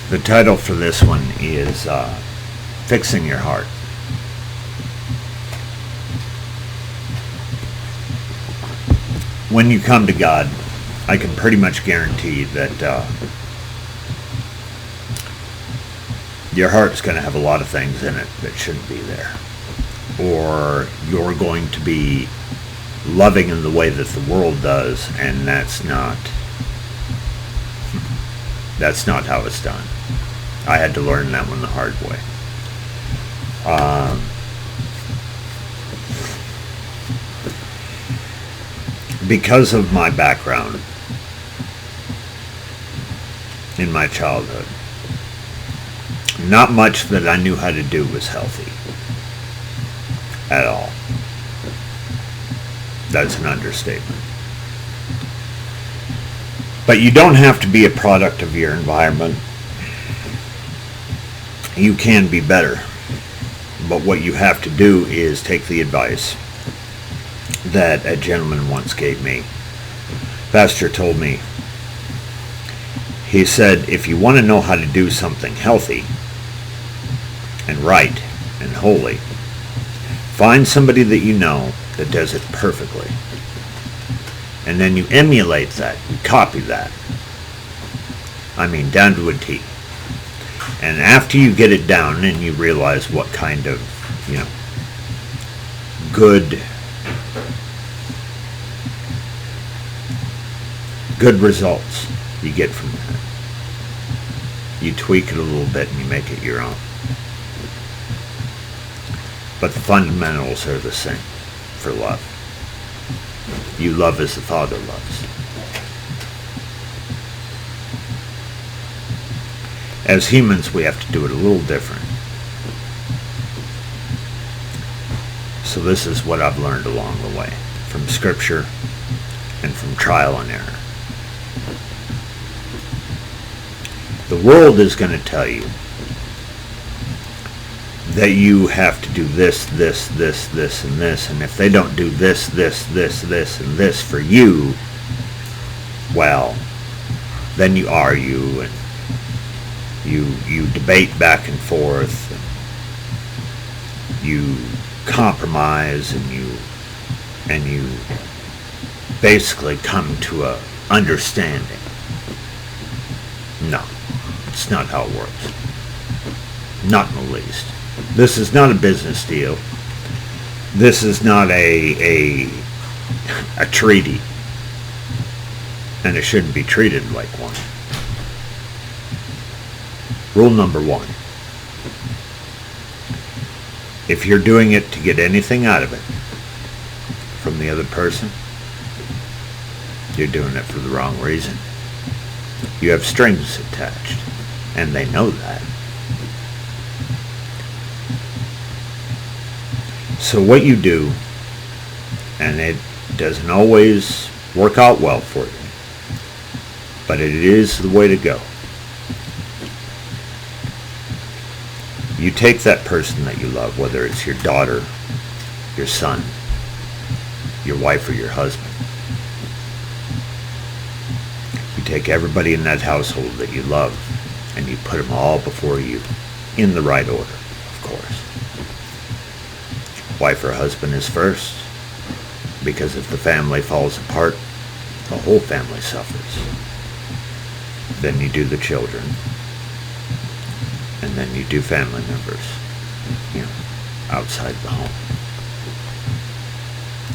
The title for this one is Fixing Your Heart. When you come to God, I can pretty much guarantee that your heart's going to have a lot of things in it that shouldn't be there. Or you're going to be loving in the way that the world does, and that's not how it's done. I had to learn that one the hard way. Because of my background in my childhood, not much that I knew how to do was healthy at all. That's an understatement. But you don't have to be a product of your environment. You can be better. But what you have to do is take the advice that a gentleman once gave me. Pastor told me, he said, if you want to know how to do something healthy and right and holy, find somebody that you know that does it perfectly. And then you emulate that, you copy that. I mean, down to a T. And after you get it down and you realize what kind of, good results you get from that, you tweak it a little bit and you make it your own. But the fundamentals are the same for love. You love as the Father loves. As humans, we have to do it a little different. So this is what I've learned along the way, from Scripture and from trial and error. The world is going to tell you that you have to do this, and this, and if they don't do this, and this for you, well, then you argue and you debate back and forth, and you compromise, and you basically come to a understanding. No, it's not how it works. Not in the least. This is not a business deal. This is not a treaty. And it shouldn't be treated like one. Rule number 1. If you're doing it to get anything out of it from the other person, you're doing it for the wrong reason. You have strings attached, and they know that. So what you do, and it doesn't always work out well for you, but it is the way to go. You take that person that you love, whether it's your daughter, your son, your wife, or your husband. You take everybody in that household that you love, and you put them all before you in the right order, of course. Wife or husband is first, because if the family falls apart, the whole family suffers. Then you do the children, and then you do family members, outside the home.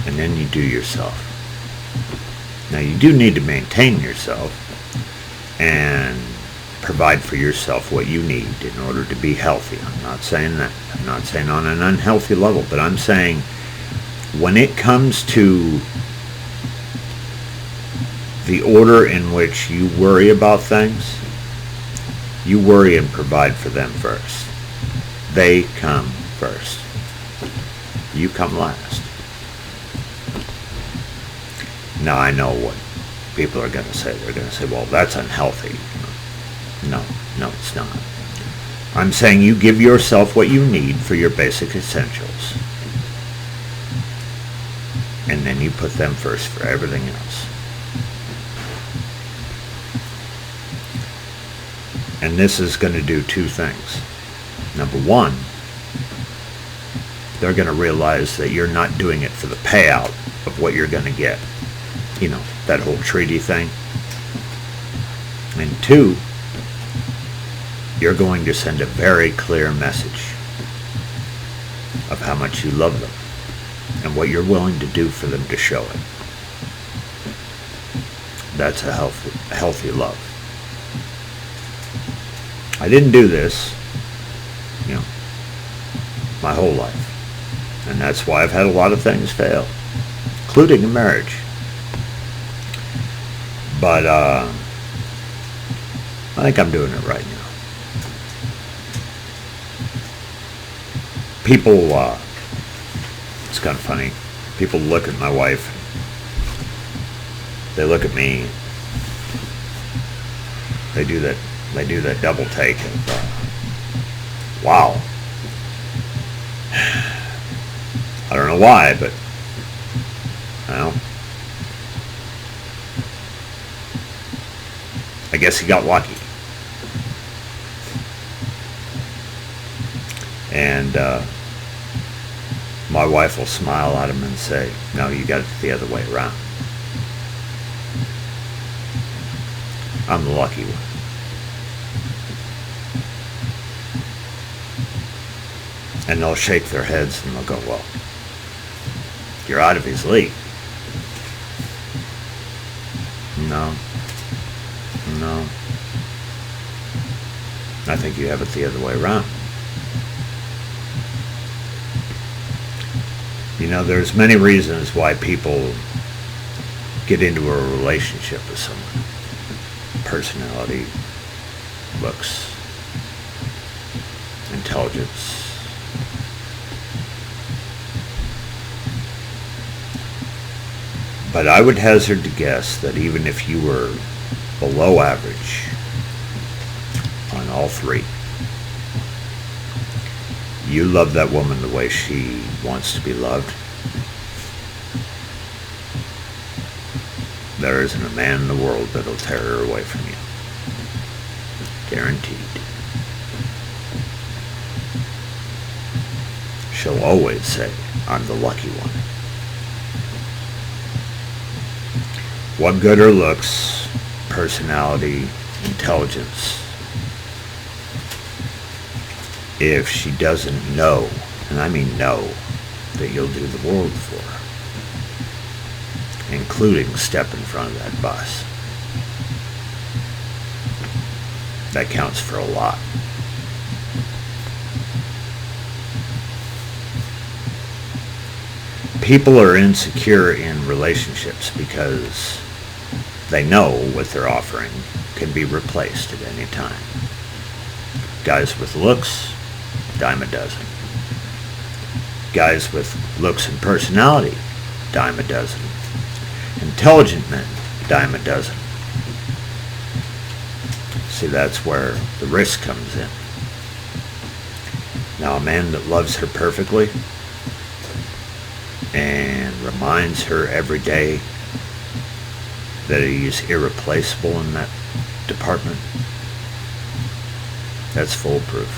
And then you do yourself. Now you do need to maintain yourself and provide for yourself what you need in order to be healthy. I'm not saying that. I'm not saying on an unhealthy level, but I'm saying when it comes to the order in which you worry about things, you worry and provide for them first. They come first. You come last. Now I know what people are going to say. They're going to say, well, that's unhealthy. No, it's not. I'm saying you give yourself what you need for your basic essentials. And then you put them first for everything else. And this is going to do two things. Number one, they're going to realize that you're not doing it for the payout of what you're going to get. You know, that whole treaty thing. And two, you're going to send a very clear message of how much you love them and what you're willing to do for them to show it. That's a healthy love. I didn't do this, you know, my whole life. And that's why I've had a lot of things fail, including a marriage. But I think I'm doing it right now. People, it's kind of funny. People look at my wife. They look at me. They do that double take of, wow. I don't know why, but, well, I guess he got lucky. And my wife will smile at him and say, no, you got it the other way around. I'm the lucky one. And they'll shake their heads and they'll go, well, you're out of his league. No. I think you have it the other way around. You know, there's many reasons why people get into a relationship with someone. Personality, looks, intelligence. But I would hazard to guess that even if you were below average on all three, you love that woman the way she wants to be loved, there isn't a man in the world that'll tear her away from you. Guaranteed. She'll always say, I'm the lucky one. What good are looks, personality, intelligence, if she doesn't know, and I mean know, that you'll do the world for her, including step in front of that bus? That counts for a lot. People are insecure in relationships because they know what they're offering can be replaced at any time. Guys with looks, dime a dozen. Guys with looks and personality, dime a dozen. Intelligent men, dime a dozen. See, that's where the risk comes in. Now, a man that loves her perfectly and reminds her every day that he's irreplaceable in that department, that's foolproof.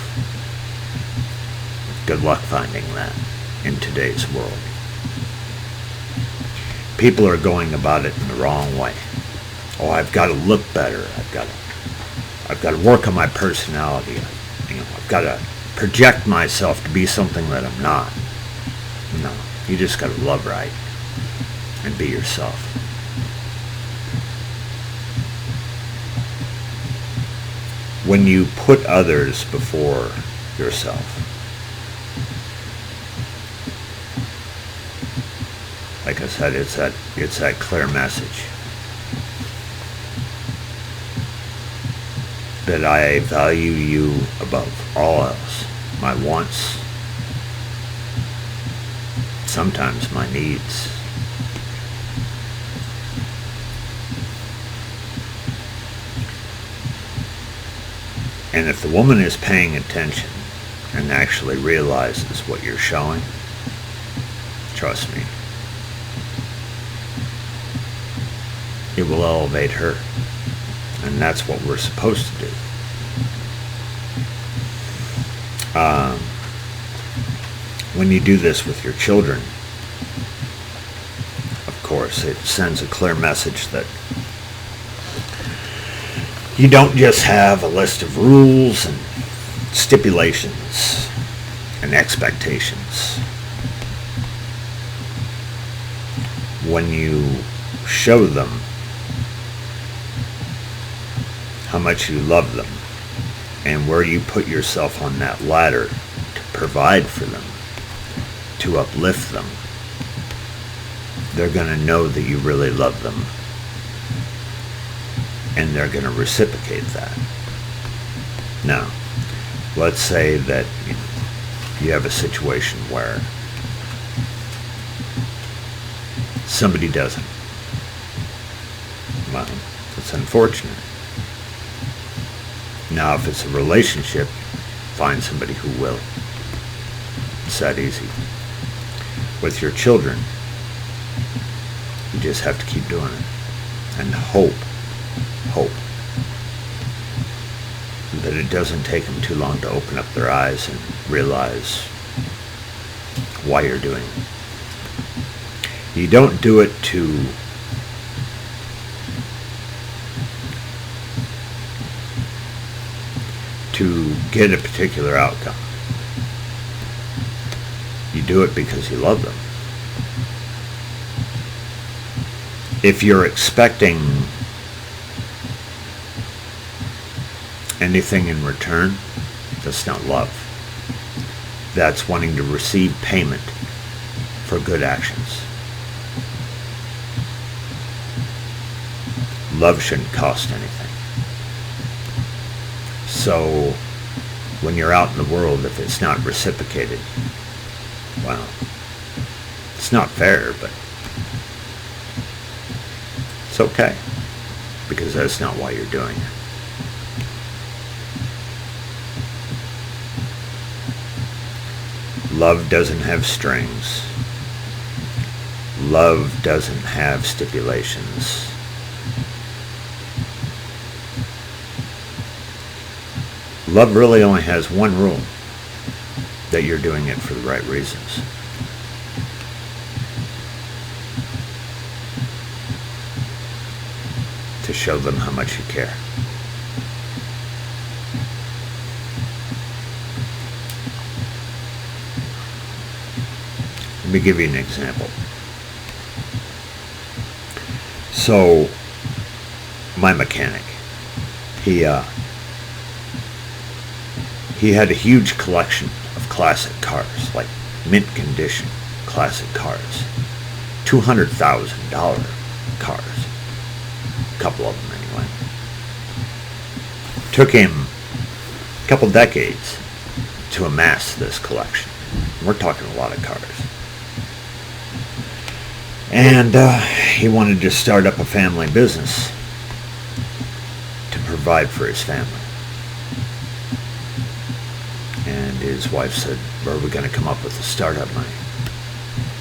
Good luck finding that in today's world. People are going about it in the wrong way. Oh, I've got to look better. I've got to work on my personality. I've got to project myself to be something that I'm not. No, you just got to love right and be yourself. When you put others before yourself, like I said, it's that clear message that I value you above all else. My wants, sometimes my needs. And if the woman is paying attention and actually realizes what you're showing, trust me, it will elevate her. And that's what we're supposed to do. When you do this with your children, of course, it sends a clear message that you don't just have a list of rules and stipulations and expectations. When you show them how much you love them and where you put yourself on that ladder to provide for them, to uplift them, they're going to know that you really love them, and they're going to reciprocate that. Now, let's say that you have a situation where somebody doesn't. Well, it's unfortunate. Now, if it's a relationship, find somebody who will. It's that easy. With your children, you just have to keep doing it and hope that it doesn't take them too long to open up their eyes and realize why you're doing it. You don't do it to get a particular outcome. You do it because you love them. If you're expecting anything in return, that's not love. That's wanting to receive payment for good actions. Love shouldn't cost anything. So, when you're out in the world, if it's not reciprocated, well, it's not fair, but it's okay, because that's not why you're doing it. Love doesn't have strings. Love doesn't have stipulations. Love really only has one rule, that you're doing it for the right reasons. To show them how much you care. Let me give you an example. So, my mechanic, he had a huge collection of classic cars, like mint condition classic cars, $200,000 cars, a couple of them anyway. Took him a couple decades to amass this collection. We're talking a lot of cars. And he wanted to start up a family business to provide for his family. And his wife said, "Where are we going to come up with the startup money?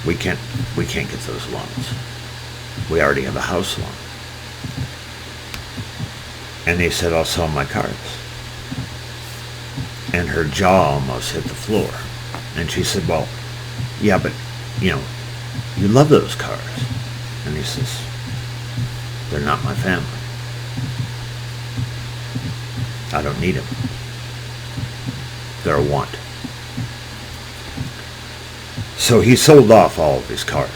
We can't get those loans. We already have a house loan." And he said, "I'll sell my cars." And her jaw almost hit the floor. And she said, "Well, yeah, but, you love those cars." And he says, "They're not my family. I don't need them. They're a want." So he sold off all of his cars,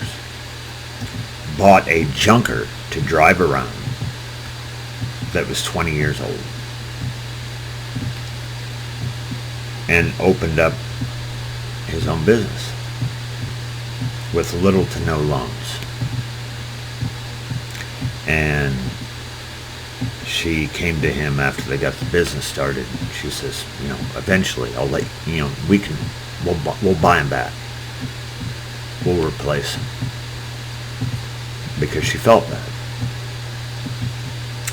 bought a junker to drive around that was 20 years old, and opened up his own business with little to no loans. And she came to him after they got the business started. She says, "Eventually I'll let we'll buy him back. We'll replace him." Because she felt that.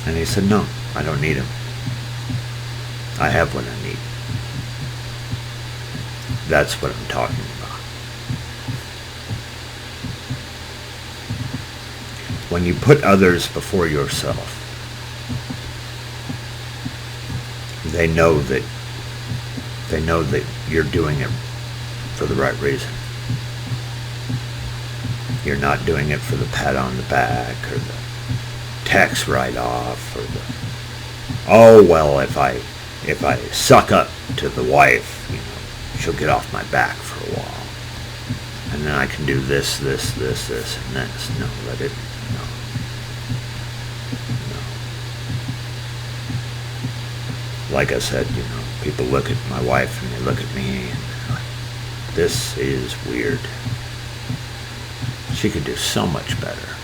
And he said, "No, I don't need him. I have what I need." That's what I'm talking about. When you put others before yourself, They know that you're doing it for the right reason. You're not doing it for the pat on the back or the tax write-off or the, oh well, if I suck up to the wife, she'll get off my back for a while, and then I can do this, and this. No, let it. No. Like I said, people look at my wife and they look at me and they're like, this is weird. She could do so much better.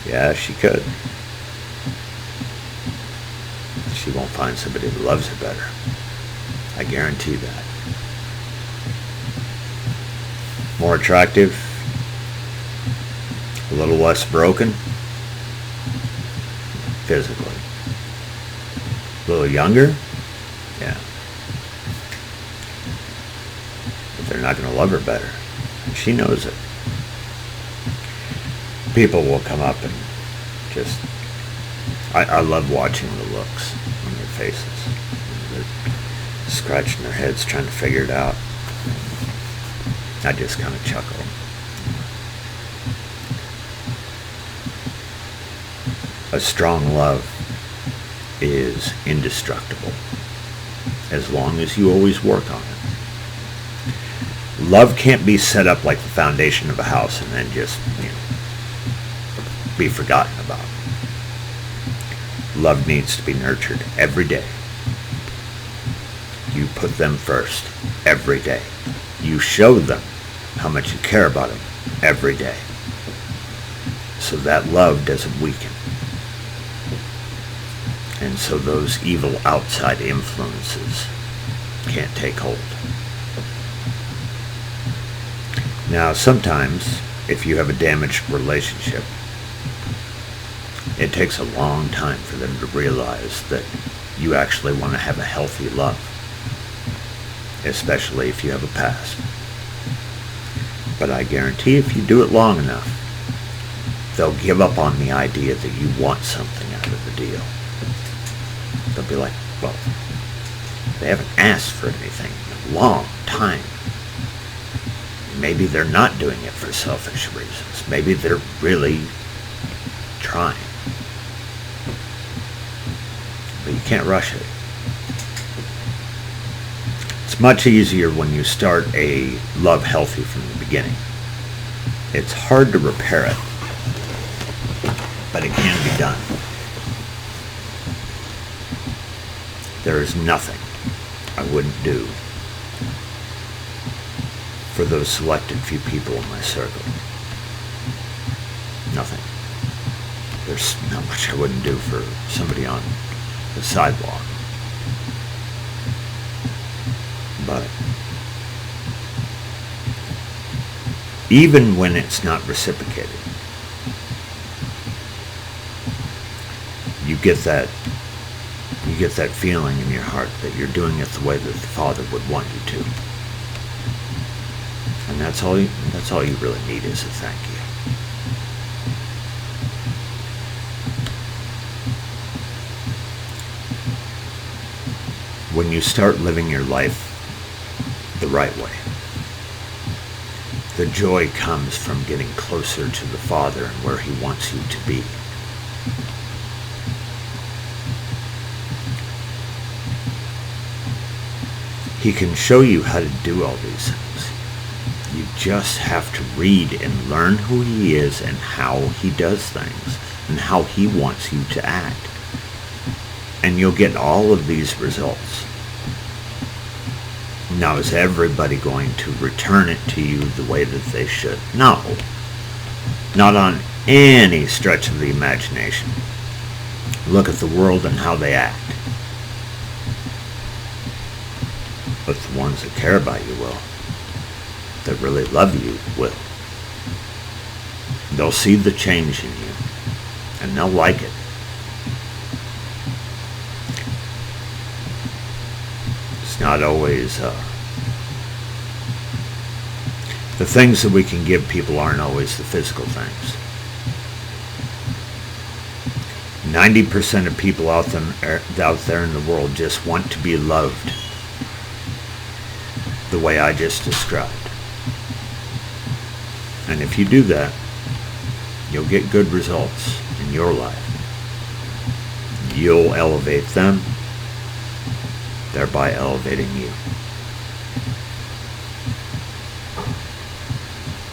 Yeah, she could. She won't find somebody that loves her better. I guarantee that. More attractive, a little less broken, physically. A little younger, yeah. But they're not going to love her better. And she knows it. People will come up and just, I love watching the looks on their faces. They're scratching their heads trying to figure it out. I just kind of chuckle. A strong love is indestructible as long as you always work on it. Love can't be set up like the foundation of a house and then just, be forgotten about. Love needs to be nurtured every day. You put them first every day. You show them how much you care about them every day. So that love doesn't weaken. And so those evil outside influences can't take hold. Now, sometimes, if you have a damaged relationship, it takes a long time for them to realize that you actually want to have a healthy love, especially if you have a past. But I guarantee if you do it long enough, they'll give up on the idea that you want something out of the deal. They'll be like, well, they haven't asked for anything in a long time. Maybe they're not doing it for selfish reasons. Maybe they're really trying. But you can't rush it. It's much easier when you start a love healthy from the beginning. It's hard to repair it, but it can be done. There is nothing I wouldn't do for those selected few people in my circle. Nothing. There's not much I wouldn't do for somebody on the sidewalk. But even when it's not reciprocated, you get that feeling in your heart that you're doing it the way that the Father would want you to. And that's all you really need is a thank you. When you start living your life the right way, the joy comes from getting closer to the Father and where He wants you to be. He can show you how to do all these things. You just have to read and learn who He is and how He does things and how He wants you to act. And you'll get all of these results. Now, is everybody going to return it to you the way that they should? No. Not on any stretch of the imagination. Look at the world and how they act. But the ones that care about you will. That really love you will. They'll see the change in you. And they'll like it. It's not always, the things that we can give people aren't always the physical things. 90% of people out there in the world just want to be loved the way I just described. And if you do that, you'll get good results in your life. You'll elevate them, thereby elevating you.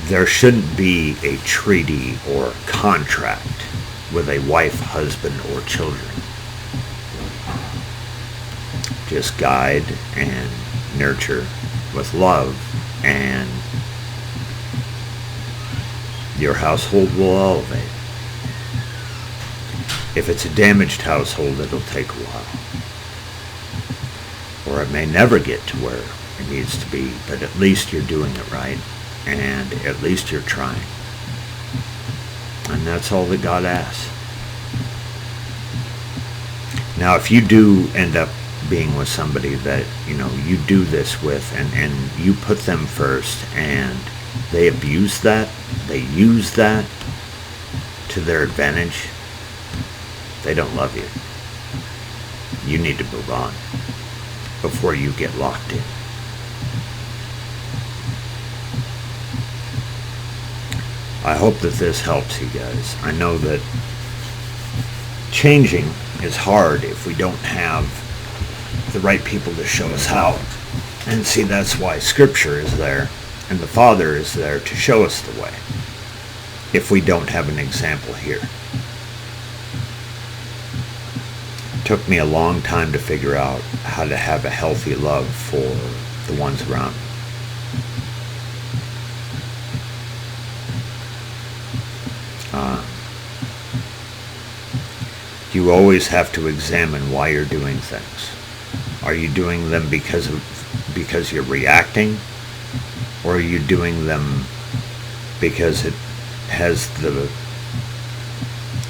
There shouldn't be a treaty or contract with a wife, husband, or children. Just guide and nurture with love, and your household will elevate. If it's a damaged household, it'll take a while. Or it may never get to where it needs to be, but at least you're doing it right, and at least you're trying. And that's all that God asks. Now, if you do end up being with somebody that, you do this with, and you put them first, and they abuse that, they use that to their advantage, they don't love you. You need to move on before you get locked in. I hope that this helps you guys. I know that changing is hard if we don't have the right people to show us how. And see, that's why Scripture is there, and the Father is there to show us the way, if we don't have an example here. It took me a long time to figure out how to have a healthy love for the ones around me. You always have to examine why you're doing things. Are you doing them because you're reacting, or are you doing them because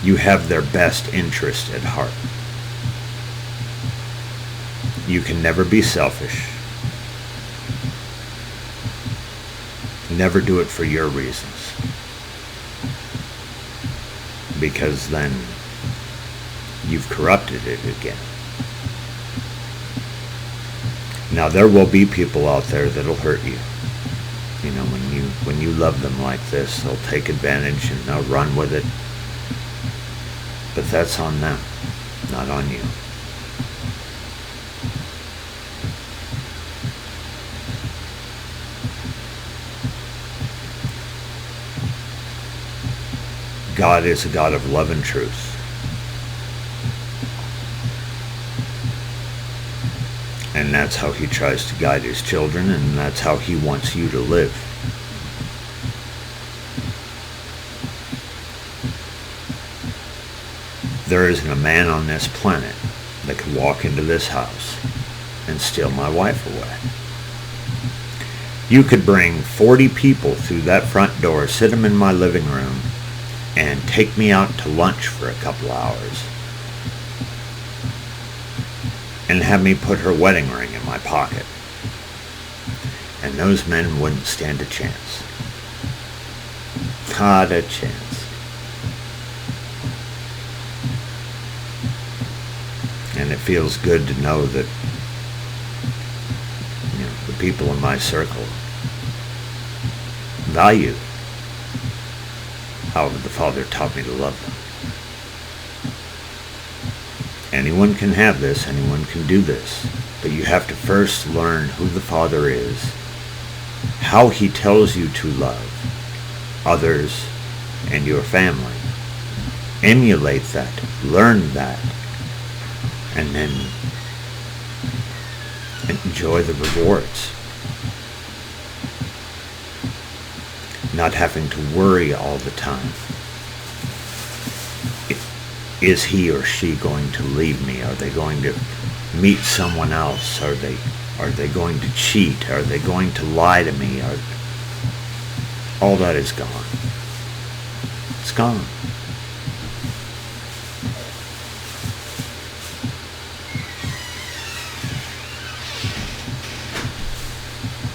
you have their best interest at heart? You can never be selfish. Never do it for your reasons, because then you've corrupted it again. Now, there will be people out there that'll hurt you. When you love them like this, they'll take advantage and they'll run with it. But that's on them, not on you. God is a God of love and truth. And that's how he tries to guide his children, and that's how he wants you to live. There isn't a man on this planet that could walk into this house and steal my wife away. You could bring 40 people through that front door, sit them in my living room, and take me out to lunch for a couple hours, and have me put her wedding ring in my pocket. And those men wouldn't stand a chance. Not a chance. And it feels good to know that the people in my circle value how the Father taught me to love them. Anyone can have this, anyone can do this, but you have to first learn who the Father is, how he tells you to love others and your family. Emulate that, learn that, and then enjoy the rewards. Not having to worry all the time. Is he or she going to leave me? Are they going to meet someone else? Are they going to cheat? Are they going to lie to me? All that is gone. It's gone.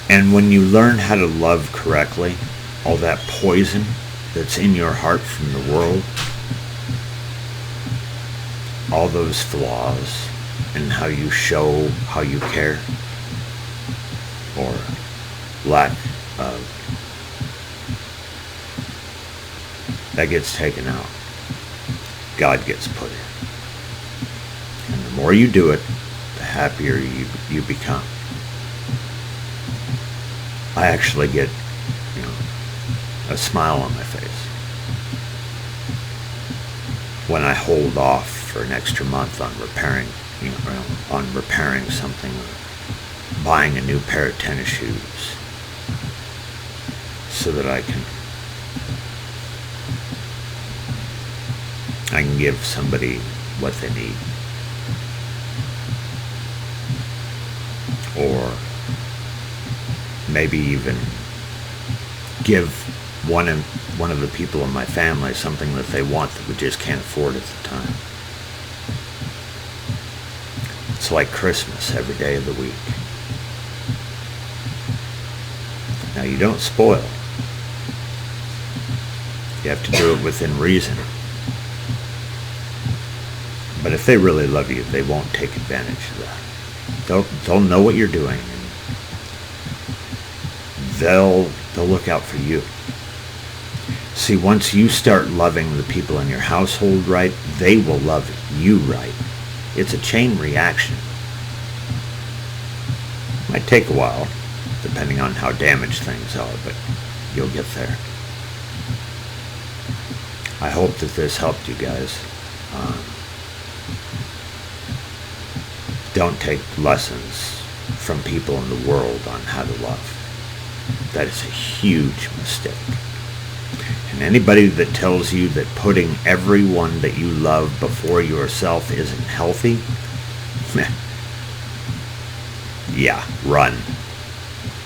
And when you learn how to love correctly, all that poison that's in your heart from the world, all those flaws and how you show how you care, or lack of, that gets taken out. God gets put in. And the more you do it, the happier you become. I actually get, a smile on my face when I hold off for an extra month on repairing, something, or buying a new pair of tennis shoes, so that I can give somebody what they need. Or maybe even give one of the people in my family something that they want that we just can't afford at the time. It's like Christmas every day of the week. Now, you don't spoil. You have to do it within reason. But if they really love you, they won't take advantage of that. They'll know what you're doing, and they'll look out for you. See, once you start loving the people in your household right, they will love you right. It's a chain reaction. Might take a while, depending on how damaged things are, but you'll get there. I hope that this helped you guys. Don't take lessons from people in the world on how to love. That is a huge mistake. And anybody that tells you that putting everyone that you love before yourself isn't healthy, yeah, run.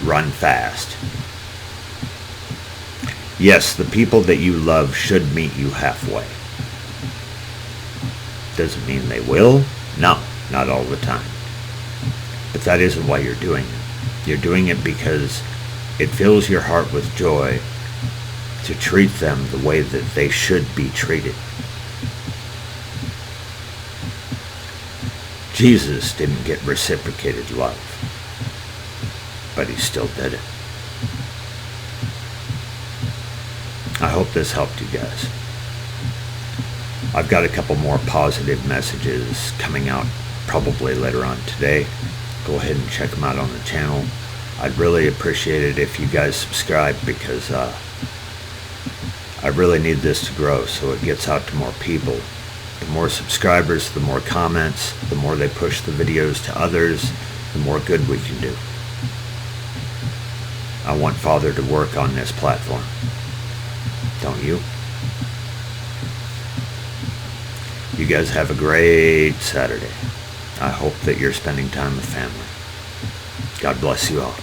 Run fast. Yes, the people that you love should meet you halfway. Doesn't mean they will. No, not all the time. But that isn't why you're doing it. You're doing it because it fills your heart with joy to treat them the way that they should be treated. Jesus didn't get reciprocated love, but he still did it. I hope this helped you guys. I've got a couple more positive messages coming out probably later on today. Go ahead and check them out on the channel. I'd really appreciate it if you guys subscribe, because I really need this to grow so it gets out to more people. The more subscribers, the more comments, the more they push the videos to others, the more good we can do. I want Father to work on this platform. Don't you? You guys have a great Saturday. I hope that you're spending time with family. God bless you all.